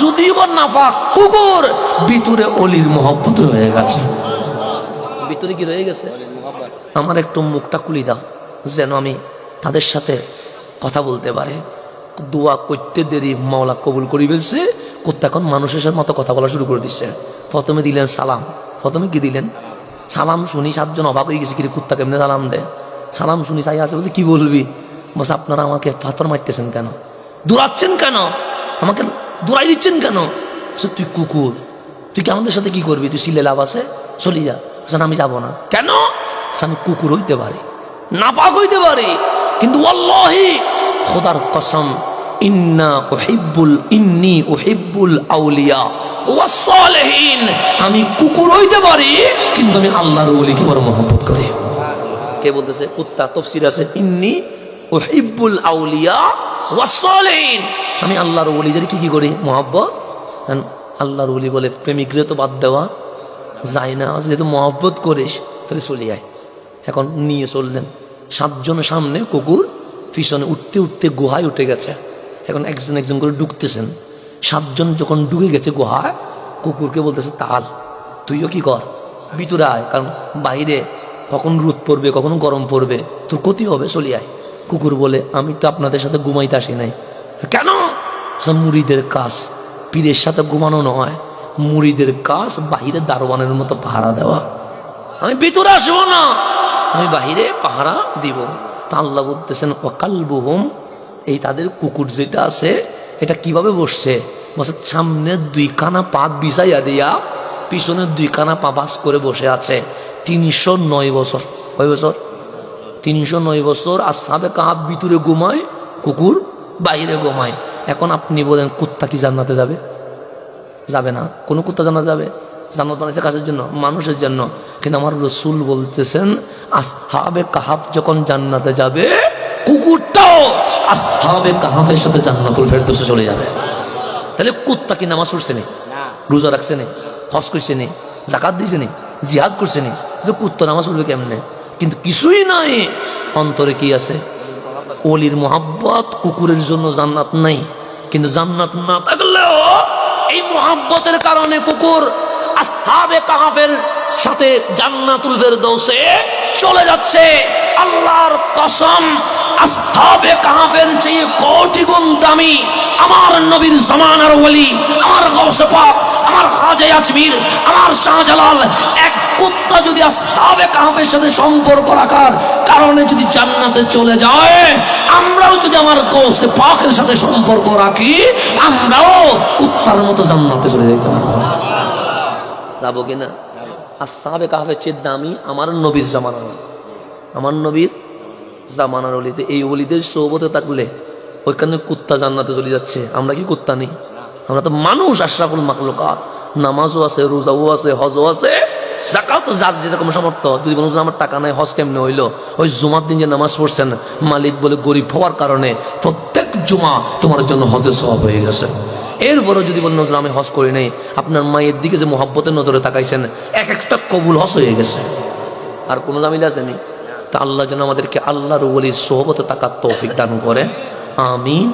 যদিও বা নাফাক কুকুর, ভিতরে অলির মহব্বত রয়ে গেছে। ভিতরে কি রয়ে গেছে? আমার একটু মুখটা খুলি দাও, যেন আমি তাদের সাথে কথা বলতে পারে। দোয়া করতে দেরি মাওলা কবুল করি ফেলছে। কুত্তা এখন মানুষের মতো কথা বলা শুরু করে দিচ্ছে। প্রথমে দিলেন সালাম। প্রথমে কি দিলেন? সালাম শুনি সাতজন অবাক হয়ে গেছে, কি কুত্তা কেমনে সালাম দেয়? সালাম শুনি চাই আছে, বলছে কি বলবি? বলছে আপনারা আমাকে পাথর মারতেছেন কেন, দৌড়াচ্ছেন কেন, আমাকে দৌড়াই দিচ্ছেন কেন? তুই কুকুর, তুই কি আমাদের সাথে কি করবি? তুই সিলে লাভ আছে, চলি যা। আমি যাবো না। কেন? আমি কুকুর হইতে পারি, নাপাক হইতে পারি, কিন্তু আল্লাহি খোদার কসম, ইন্নী উহিব্বুল আউলিয়া ওয়াস সালিহিন, আমি কুকুর হইতে পারি কিন্তু আমি আল্লাহর ওলিকে বড় মহব্বত করি। কে বলতেছে? কুত্তা। তাফসীর আছে ইন্নী উহিব্বুল আউলিয়া ওয়াস সালিহিন, আমি আল্লাহর ওলিদের কি করি? মহব্বত। আল্লাহর ওলি বলে প্রেমিকরে তো বাদ দেওয়া যায় না, যেহেতু মহব্বত করিস তাহলে চলে আয়। এখন নিয়ে চললেন, সাতজনের সামনে কুকুর, পিছনে উঠতে উঠতে গুহায় উঠে গেছে। এখন একজন একজন করে ঢুকতেছেন। সাতজন যখন ঢুকে গেছে গুহায়, কুকুরকে বলতেছে তাল, তুইও কি কর, ভিতরে আয়, কারণ বাইরে কখন রোদ পড়বে কখন গরম পড়বে, তোর ক্ষতি হবে, চলে আয়। কুকুর বলে আমি তো আপনাদের সাথে ঘুমাইতে আসি নাই। কেন? মুড়িদের কাজ পীরের সাথে ঘুমানো নয়, মুড়িদের কাজ বাহিরে দারোয়ানের মতো পাহারা দেওয়া। আমি ভিতরে আসবো না, আমি বাহিরে পাহারা দিব। তা আল্লাহ বলতেছেন ওয়াকালবুহুম, এই তাদের কুকুর যেটা আছে এটা কিভাবে বসছে? বলছে সামনে দুই কানা পা বিছাইয়া দিয়া পিছনে দুই কানা পা বাস করে বসে আছে। 309 বছর। কয় বছর? 309 বছর। আসহাবে কাহাফ ভিতরে ঘুমায়, কুকুর বাইরে ঘুমায়। এখন আপনি বলেন কুত্তা কি জান্নাতে যাবে? যাবে না। কোন কুত্তা জান্নাতে যাবে? জান্নাত বানাইছে কাজের জন্য, মানুষের জন্য। কিন্তু আমার রাসূল বলতেছেন আসহাবে কাহাফ যখন জান্নাতে যাবে, কুকুরটাও আসহাবে কাহাফের সাথে জান্নাতুল ফেরদৌসে চলে যাবে। তাহলে কুত্তা কি নামাজ পড়ছে নি, রোজা রাখছে নি, হজ করছে নি, যাকাত দিছে নি, জিহাদ করছে নি? কুত্তা নামাজ পড়বে কেমনে? কিন্তু কিছুই নাই। অন্তরে কি আছে? ওলির মোহাব্বত। কুকুরের জন্য জান্নাত নাই, কিন্তু জান্নাত না থাকলেও এই মোহাব্বতের কারণে কুকুর আসহাবে কাহাফের সাথে জান্নাতুল ফেরদৌসে চলে যাচ্ছে। আল্লাহর কসম, আসহাবে কাহাফের চেয়ে কোটি গুণ দামি আমার নবীর জামানার ওলি, আমার গাউসে পাক, আমার খাজা আজমির, আমার শাহজালাল। এক কুত্তা যদি আসহাবে কাহাফের সাথে সম্পর্ক রাখার কারণে যদি জান্নাতে চলে যায়, আমরাও যদি আমার গাউসে পাকের সাথে সম্পর্ক রাখি, আমরাও কুত্তার মতো জান্নাতে চলে যেতে পারবো। যাবো কিনা? আসহাবে কাহাফের চেয়ে দামি আমার নবীর জামানার ওলি, আমার নবীর জামানার ওলিতে। এই ওলিদের সোহবতে থাকলে ওইখানে কুত্তা জান্নাতে চলে যাচ্ছে। আমরা কি কুত্তা নেই? আমরা তো মানুষ, আশরাফুল মাখলুকাত। নামাজও আছে, রোজাও আছে, হজও আছে, যাকাত যার যেরকম সামর্থ্য। যদি কোনো আমার টাকা নাই, হজ কেমনে হইলো? ওই জুমার দিন যে নামাজ পড়ছেন, মালিক বলে গরিব হওয়ার কারণে প্রত্যেক জুমা তোমার জন্য হজের সওয়াব হয়ে গেছে। এরপরও যদি বলেন নজর আমি হজ করি নাই, আপনার মায়ের দিকে যে মোহাব্বতের নজরে তাকাইছেন, এক একটা কবুল হজ হয়ে গেছে। আর কোনো জামিলা আসেনি। তা আল্লাহ যেন আমাদেরকে আল্লাহর ওলির সোহবতে থাকার তৌফিক দান করে। আমিন।